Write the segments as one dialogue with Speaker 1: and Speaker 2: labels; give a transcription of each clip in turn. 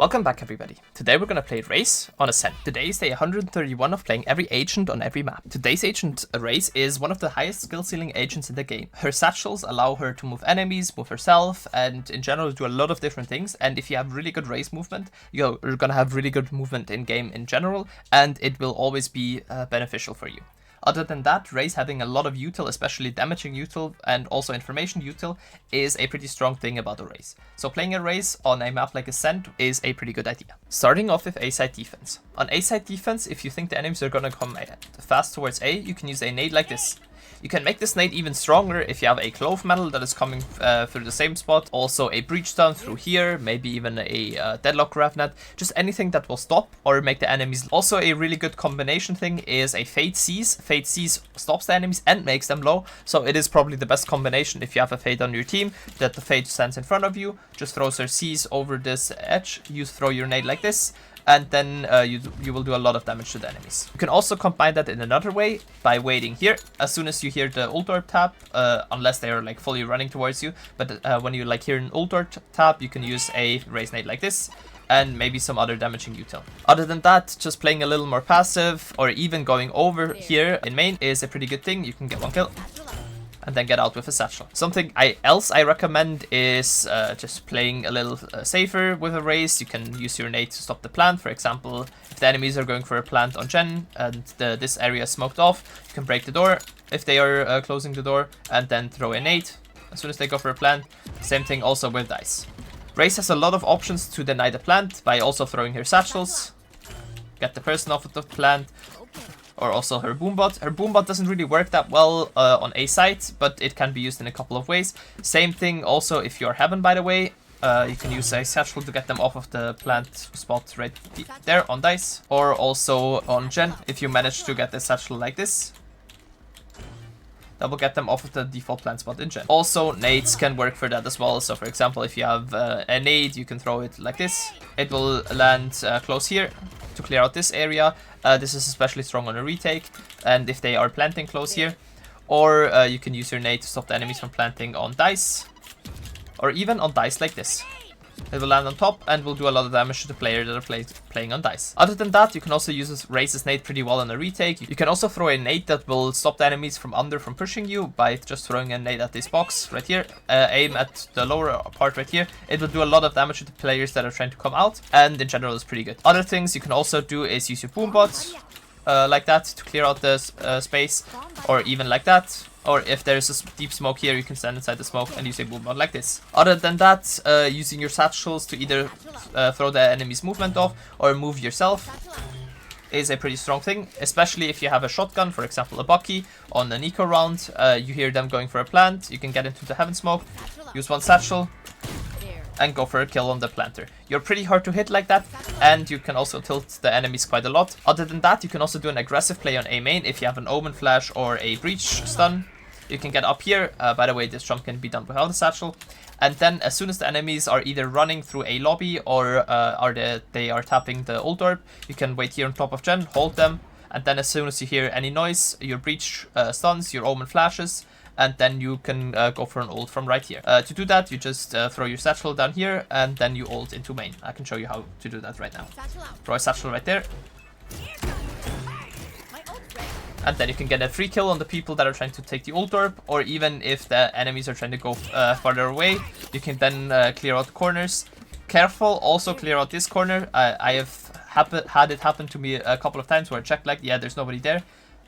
Speaker 1: Welcome back everybody. Today we're gonna play Raze on Ascent. Today is day 131 of playing every agent on every map. Today's agent, Raze, is one of the highest skill ceiling agents in the game. Her satchels allow her to move enemies, move herself, and in general do a lot of different things. And if you have really good Raze movement, you're gonna have really good movement in game in general, and it will always be beneficial for you. Other than that, Raze having a lot of util, especially damaging util and also information util, is a pretty strong thing about a Raze. So playing a Raze on a map like Ascent is a pretty good idea. Starting off with A-side defense. On A-side defense, if you think the enemies are gonna come fast towards A, you can use a nade like this. You can make this nade even stronger if you have a clove metal that is coming through the same spot. Also a breach stun through here, maybe even a deadlock ravnet. Just anything that will stop or make the enemies. Also a really good combination thing is a Fade Seize. Fade Seize stops the enemies and makes them low. So it is probably the best combination if you have a Fade on your team, that the Fade stands in front of you, just throws her Seize over this edge. You throw your nade like this, and then you will do a lot of damage to the enemies. You can also combine that in another way by waiting here. As soon as you hear the ult orb tap, unless they are like fully running towards you, but when you like hear an ult orb tap, you can use a Raze nade like this, and maybe some other damaging util. Other than that, just playing a little more passive, or even going over here in main is a pretty good thing. You can get one kill and then get out with a satchel. Something else I recommend is just playing a little safer with a Raze. You can use your nade to stop the plant. For example, if the enemies are going for a plant on Gen and this area is smoked off, you can break the door if they are closing the door, and then throw a nade as soon as they go for a plant. Same thing also with dice. Raze has a lot of options to deny the plant by also throwing her satchels, get the person off of the plant, or also her boombot. Her boombot doesn't really work that well on A side, but it can be used in a couple of ways. Same thing also if you're Heaven, by the way. You can use a satchel to get them off of the plant spot right there on dice. Or also on Gen, if you manage to get the satchel like this, that will get them off of the default plant spot in Gen. Also, nades can work for that as well. So for example, if you have a nade, you can throw it like this. It will land close here to clear out this area. This is especially strong on a retake, and if they are planting close here. Or you can use your nade to stop the enemies from planting on dice, or even on dice like this. It will land on top and will do a lot of damage to the player that are playing on dice. Other than that, you can also use Raze's nade pretty well on a retake. You can also throw a nade that will stop the enemies from pushing you by just throwing a nade at this box right here. Aim at the lower part right here. It will do a lot of damage to the players that are trying to come out, and in general it's pretty good. Other things you can also do is use your boombot like that to clear out the space, or even like that. Or if there's a deep smoke here, you can stand inside the smoke and use a boombot like this. Other than that, using your satchels to either throw the enemy's movement off or move yourself is a pretty strong thing, especially if you have a shotgun, for example a Bucky on an eco round. You hear them going for a plant, you can get into the Heaven smoke, use one satchel, and go for a kill on the planter. You're pretty hard to hit like that, and you can also tilt the enemies quite a lot. Other than that, you can also do an aggressive play on A main if you have an Omen Flash or a Breach stun. You can get up here. By the way, this jump can be done without a satchel. And then as soon as the enemies are either running through a lobby or they are tapping the ult orb, you can wait here on top of Gen, hold them, and then as soon as you hear any noise, your Breach stuns, your Omen flashes, and then you can go for an ult from right here. To do that, you just throw your satchel down here, and then you ult into main. I can show you how to do that right now. Throw a satchel right there. And then you can get a free kill on the people that are trying to take the ult orb, or even if the enemies are trying to go farther away, you can then clear out the corners. Careful, also clear out this corner. I have had it happen to me a couple of times where I checked like, yeah, there's nobody there.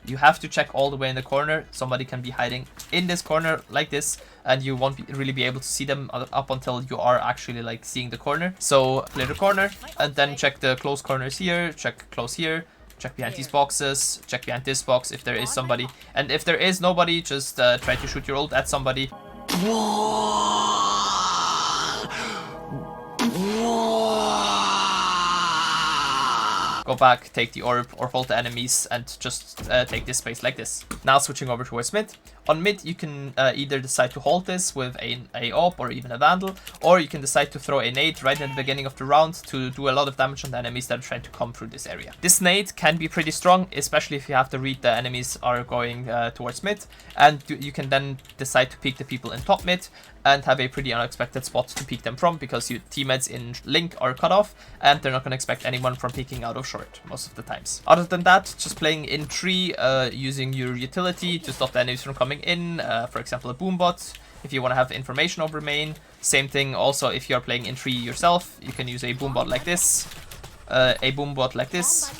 Speaker 1: You have to check all the way in the corner. Somebody can be hiding in this corner like this, and you won't really be able to see them up until you are actually like seeing the corner. So clear the corner, and then check the close corners here, check close here, check behind these boxes, check behind this box if there is somebody. And if there is nobody, just try to shoot your ult at somebody. Go back, take the orb, or hold the enemies, and just take this space like this. Now switching over towards mid. On mid, you can either decide to hold this with a AWP or even a Vandal, or you can decide to throw a nade right at the beginning of the round to do a lot of damage on the enemies that are trying to come through this area. This nade can be pretty strong, especially if you have to read the enemies are going towards mid, and you can then decide to peek the people in top mid and have a pretty unexpected spot to peek them from, because your teammates in link are cut off and they're not going to expect anyone from peeking out of short most of the times. Other than that, just playing in tree, using your utility to stop the enemies from coming in, for example a boom bot. If you want to have information over main, same thing. Also, if you're playing in tree yourself, you can use a boom bot like this, a boom bot like this,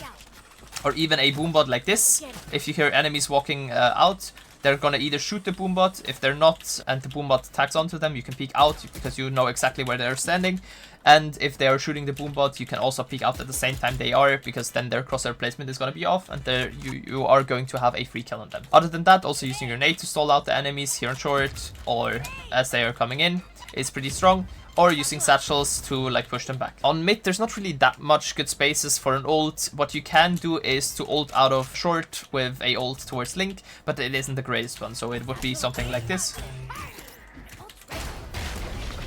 Speaker 1: or even a boom bot like this. If you hear enemies walking out, they're gonna either shoot the boombot. If they're not and the boombot tags onto them, you can peek out because you know exactly where they're standing. And if they are shooting the boombot, you can also peek out at the same time they are, because then their crosshair placement is gonna be off and you are going to have a free kill on them. Other than that, also using your nade to stall out the enemies here on short or as they are coming in is pretty strong. Or using satchels to like push them back. On mid, there's not really that much good spaces for an ult. What you can do is to ult out of short with a ult towards link, but it isn't the greatest one, so it would be something like this.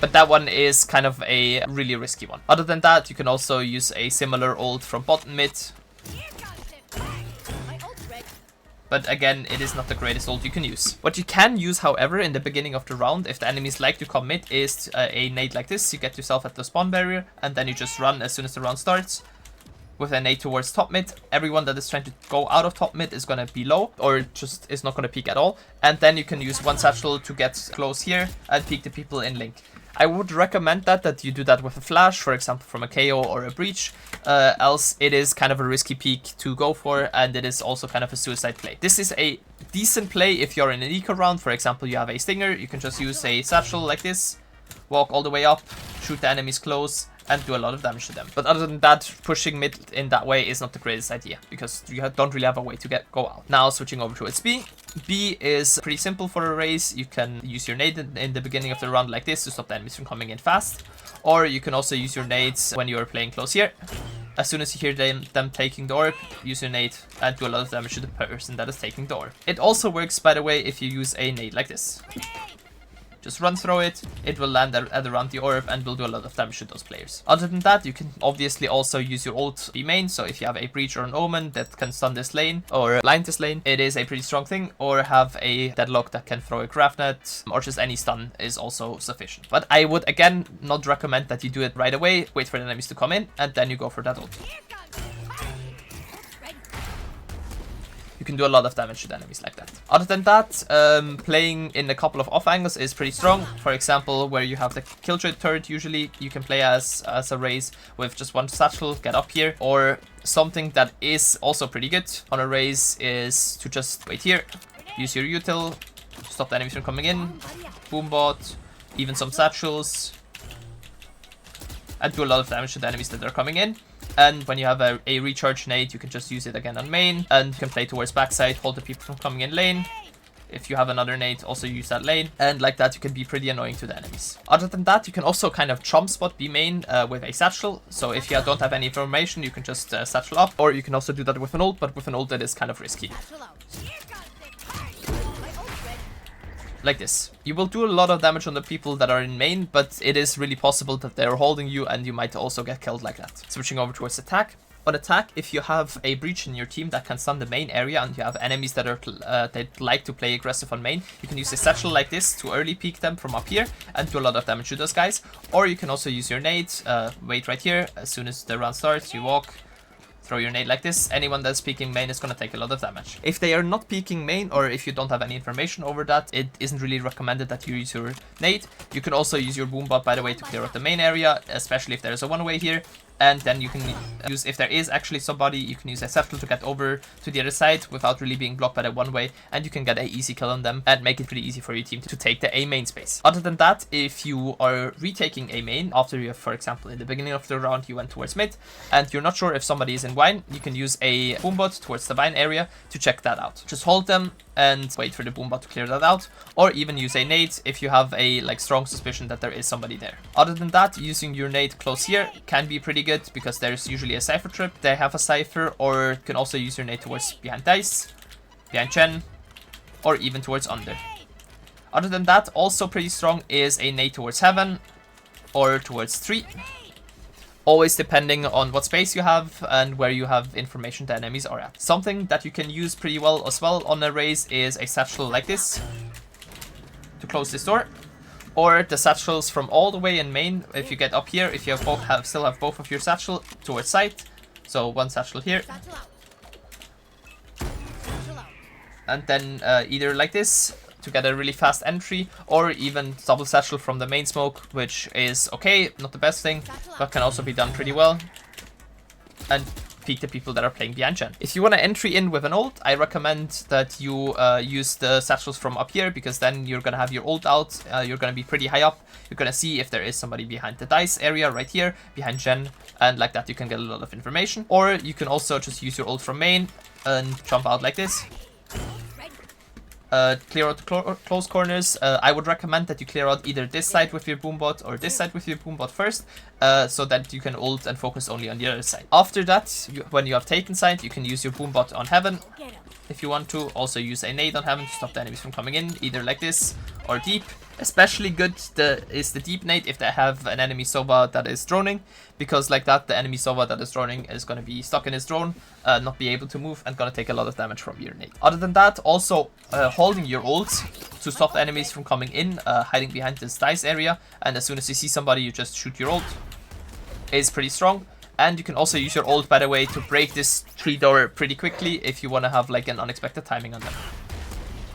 Speaker 1: But that one is kind of a really risky one. Other than that, you can also use a similar ult from bottom mid. But again, it is not the greatest ult you can use. What you can use, however, in the beginning of the round, if the enemies like to come mid, is a nade like this. You get yourself at the spawn barrier, and then you just run as soon as the round starts with a nade towards top mid. Everyone that is trying to go out of top mid is going to be low, or just is not going to peek at all. And then you can use one satchel to get close here and peek the people in link. I would recommend that you do that with a flash, for example from a KO or a breach, else it is kind of a risky peek to go for, and it is also kind of a suicide play. This is a decent play if you're in an eco round. For example, you have a stinger, you can just use a satchel like this, walk all the way up, shoot the enemies close, and do a lot of damage to them. But other than that, pushing mid in that way is not the greatest idea, because you don't really have a way to go out. Now switching over to its B. B is pretty simple for a Raze. You can use your nade in the beginning of the round like this to stop the enemies from coming in fast. Or you can also use your nades when you are playing close here. As soon as you hear them taking the orb, use your nade and do a lot of damage to the person that is taking the orb. It also works, by the way, if you use a nade like this. Just run through it, it will land at around the orb and will do a lot of damage to those players. Other than that, you can obviously also use your ult B main, so if you have a breach or an omen that can stun this lane or blind this lane, it is a pretty strong thing. Or have a deadlock that can throw a craft net, or just any stun is also sufficient. But I would again not recommend that you do it right away, wait for the enemies to come in and then you go for that ult. You can do a lot of damage to the enemies like that. Other than that, playing in a couple of off angles is pretty strong. For example, where you have the killjoy turret, usually you can play as a Raze with just one satchel, get up here. Or something that is also pretty good on a Raze is to just wait here, use your util, stop the enemies from coming in, boombot, even some satchels, and do a lot of damage to the enemies that are coming in. And when you have a recharge nade, you can just use it again on main, and you can play towards backside, hold the people from coming in lane. If you have another nade, also use that lane, and like that you can be pretty annoying to the enemies. Other than that, you can also kind of chump spot B main with a satchel. So if you don't have any information, you can just satchel up, or you can also do that with an ult, but with an ult that is kind of risky. Like this. You will do a lot of damage on the people that are in main, but it is really possible that they are holding you and you might also get killed like that. Switching over towards attack. On attack, if you have a breach in your team that can stun the main area and you have enemies that are that like to play aggressive on main, you can use a satchel like this to early peek them from up here and do a lot of damage to those guys. Or you can also use your nades, wait right here, as soon as the round starts, you walk, throw your nade like this. Anyone that's peeking main is going to take a lot of damage. If they are not peeking main, or if you don't have any information over that, it isn't really recommended that you use your nade. You can also use your boombot, by the way, to clear out the main area, especially if there's a one-way here. And then you can use, if there is actually somebody, you can use a satchel to get over to the other side without really being blocked by the one-way, and you can get an easy kill on them and make it pretty easy for your team to take the A main space. Other than that, if you are retaking A main after you have, for example, in the beginning of the round you went towards mid and you're not sure if somebody is in Vine, you can use a boombot towards the Vine area to check that out. Just hold them and wait for the boombot to clear that out, or even use a nade if you have a strong suspicion that there is somebody there. Other than that, using your nade close here can be pretty good because there's usually a cypher trip. They have a cypher, or you can also use your nade towards behind dice, behind Chen, or even towards under. Other than that, also pretty strong is a nade towards heaven or towards 3. Always depending on what space you have and where you have information the enemies are at. Something that you can use pretty well as well on a Raze is a satchel like this to close this door. Or the satchels from all the way in main. If you get up here, if you have both still have both of your satchel towards side. So one satchel here. And then either like this to get a really fast entry, or even double satchel from the main smoke, which is okay, not the best thing, but can also be done pretty well. And peek the people that are playing behind gen. If you want to entry in with an ult, I recommend that you use the satchels from up here, because then you're going to have your ult out, you're going to be pretty high up, you're going to see if there is somebody behind the dice area right here, behind gen, and like that you can get a lot of information. Or you can also just use your ult from main and jump out like this. Clear out the close corners. I would recommend that you clear out either this side with your boombot or this side with your boombot first, so that you can ult and focus only on the other side. After that, when you have taken side, you can use your boombot on heaven if you want to. Also use a nade on heaven to stop the enemies from coming in, either like this or deep. Especially good is the deep nade if they have an enemy Sova that is droning, because like that the enemy Sova that is droning is going to be stuck in his drone, not be able to move, and going to take a lot of damage from your nade. Other than that, also holding your ult to stop the enemies from coming in, hiding behind this dice area, and as soon as you see somebody you just shoot your ult, is pretty strong. And you can also use your ult, by the way, to break this tree door pretty quickly if you want to have like an unexpected timing on them.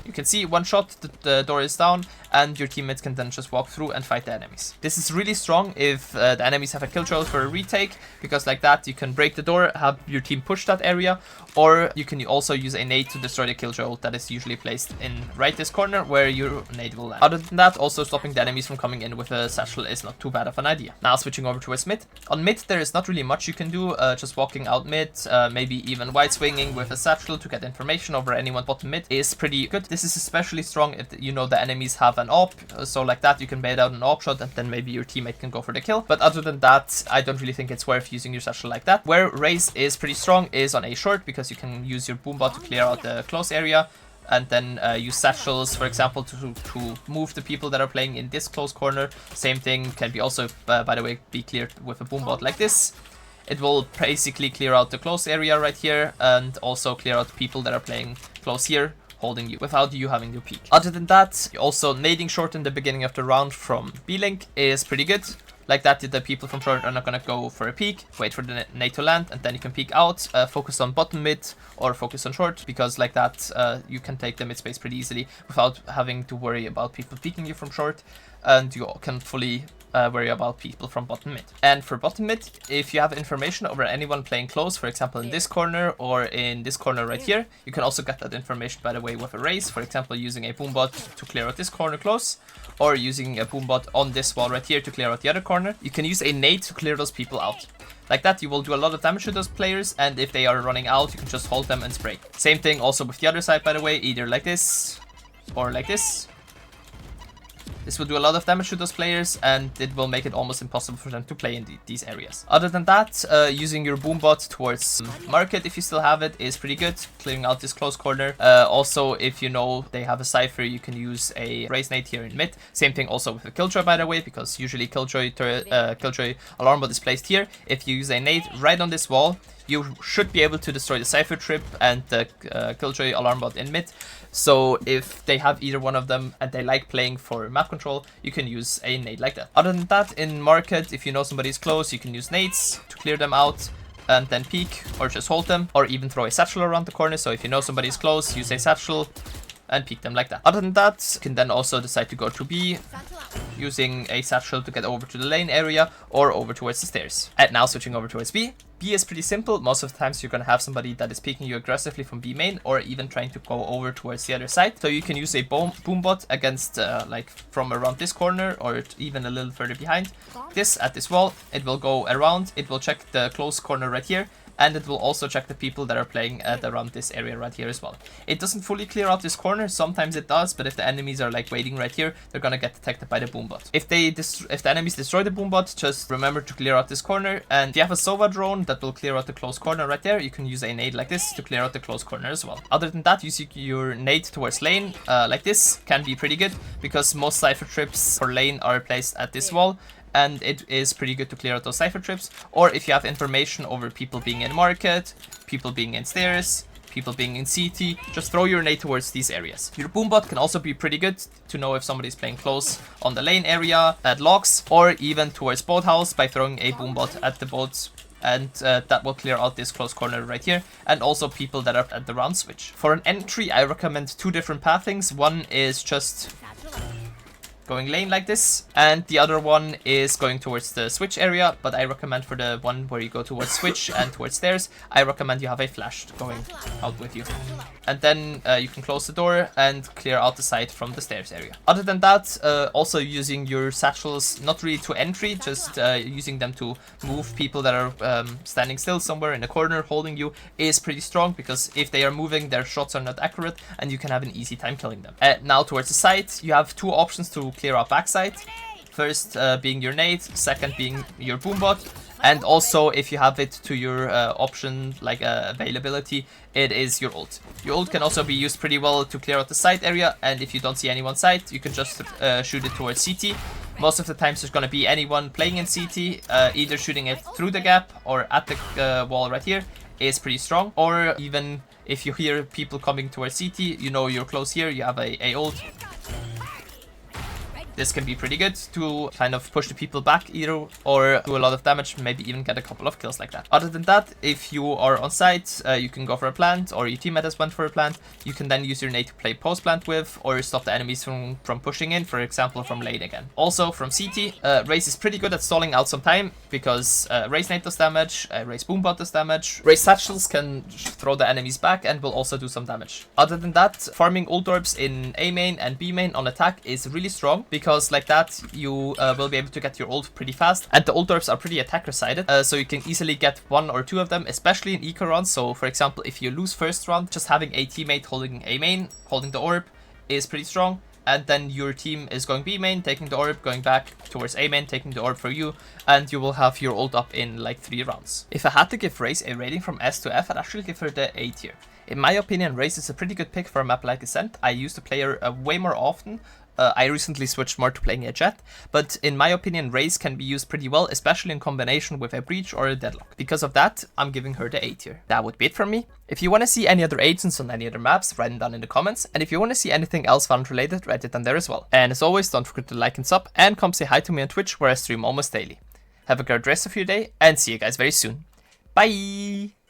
Speaker 1: You can see one shot, the door is down, and your teammates can then just walk through and fight the enemies. This is really strong if the enemies have a killjoy for a retake, because like that you can break the door, have your team push that area, or you can also use a nade to destroy the killjoy that is usually placed in right this corner where your nade will land. Other than that, also stopping the enemies from coming in with a satchel is not too bad of an idea. Now switching over towards mid. On mid there is not really much you can do, just walking out mid, maybe even wide swinging with a satchel to get information over anyone bottom mid is pretty good. This is especially strong if you know the enemies have an AWP, so like that you can bait out an AWP shot and then maybe your teammate can go for the kill. But other than that, I don't really think it's worth using your satchel like that. Where Raze is pretty strong is on A short, because you can use your boombot to clear out the close area, and then use satchels, for example, to move the people that are playing in this close corner. Same thing can be also, by the way, be cleared with a boombot like this. It will basically clear out the close area right here, and also clear out people that are playing close here, holding you without you having to peek. Other than that, also nading short in the beginning of the round from B-Link is pretty good. Like that, the people from short are not going to go for a peek, wait for the nade to land, and then you can peek out, focus on bottom mid or focus on short, because like that you can take the mid space pretty easily without having to worry about people peeking you from short, and you can fully worry about people from bottom mid. And for bottom mid, if you have information over anyone playing close, for example in this corner or in this corner right here, you can also get that information, by the way, with a Raze, for example using a boombot to clear out this corner close, or using a boombot on this wall right here to clear out the other corner. You can use a nade to clear those people out. Like that, you will do a lot of damage to those players, and if they are running out, you can just hold them and spray. Same thing also with the other side, by the way, either like this or like this. This will do a lot of damage to those players, and it will make it almost impossible for them to play in these areas. Other than that, using your boombot towards market, if you still have it, is pretty good, clearing out this close corner. Also, if you know they have a Cypher, you can use a Raze nade here in mid. Same thing also with a Killjoy, by the way, because usually Killjoy alarm bot is placed here. If you use a nade right on this wall, you should be able to destroy the Cypher trip and the Killjoy alarm bot in mid. So if they have either one of them and they like playing for map control, you can use a nade like that. Other than that, in market, if you know somebody's close, you can use nades to clear them out and then peek, or just hold them, or even throw a satchel around the corner. So if you know somebody's close, use a satchel and peek them like that. Other than that, you can then also decide to go to B, using a satchel to get over to the lane area or over towards the stairs. And now switching over towards B. B is pretty simple. Most of the times you're going to have somebody that is peeking you aggressively from B main, or even trying to go over towards the other side. So you can use a boombot against like from around this corner, or even a little further behind. This at this wall, it will go around, it will check the close corner right here, and it will also check the people that are playing at around this area right here as well. It doesn't fully clear out this corner, sometimes it does, but if the enemies are like waiting right here, they're gonna get detected by the boombot. If the enemies destroy the boombot, just remember to clear out this corner, and if you have a Sova drone that will clear out the close corner right there, you can use a nade like this to clear out the close corner as well. Other than that, using your nade towards lane like this can be pretty good, because most cypher trips for lane are placed at this wall, and it is pretty good to clear out those cypher trips. Or if you have information over people being in market, people being in stairs, people being in CT, just throw your nade towards these areas. Your boombot can also be pretty good to know if somebody's playing close on the lane area, at locks, or even towards boathouse by throwing a boombot at the boats, and that will clear out this close corner right here, and also people that are at the round switch. For an entry, I recommend two different pathings. One is just going lane like this, and the other one is going towards the switch area, but I recommend for the one where you go towards switch and towards stairs, I recommend you have a flash going out with you. And then you can close the door and clear out the site from the stairs area. Other than that, also using your satchels, not really to entry, just using them to move people that are standing still somewhere in a corner holding you, is pretty strong, because if they are moving, their shots are not accurate and you can have an easy time killing them. Now towards the site, you have two options to clear out backside. First being your nade, second being your boombot, and also if you have it to your option like availability, it is your ult. Your ult can also be used pretty well to clear out the site area, and if you don't see anyone site, you can just shoot it towards CT. Most of the times there's gonna be anyone playing in CT, either shooting it through the gap or at the wall right here is pretty strong, or even if you hear people coming towards CT, you know you're close here, you have a ult. This can be pretty good to kind of push the people back either, or do a lot of damage, maybe even get a couple of kills like that. Other than that, if you are on site, you can go for a plant, or your teammate has went for a plant. You can then use your nade to play post plant with, or stop the enemies from pushing in, for example from lane again. Also from CT, Raze is pretty good at stalling out some time, because Raze nade does damage, Raze boombot does damage, Raze satchels can throw the enemies back and will also do some damage. Other than that, farming ult orbs in A main and B main on attack is really strong, because like that you will be able to get your ult pretty fast, and the ult orbs are pretty attacker sided, so you can easily get one or two of them, especially in eco rounds. So for example, if you lose first round, just having a teammate holding A main, holding the orb, is pretty strong, and then your team is going B main, taking the orb, going back towards A main, taking the orb for you, and you will have your ult up in like 3 rounds. If I had to give Raze a rating from S to F, I'd actually give her the A tier. In my opinion, Raze is a pretty good pick for a map like Ascent. I used to play her way more often. I recently switched more to playing a Jet, but in my opinion, Raze can be used pretty well, especially in combination with a Breach or a Deadlock. Because of that, I'm giving her the A tier. That would be it from me. If you want to see any other agents on any other maps, write them down in the comments, and if you want to see anything else Valorant related, write it down there as well. And as always, don't forget to like and sub, and come say hi to me on Twitch, where I stream almost daily. Have a great rest of your day, and see you guys very soon. Bye!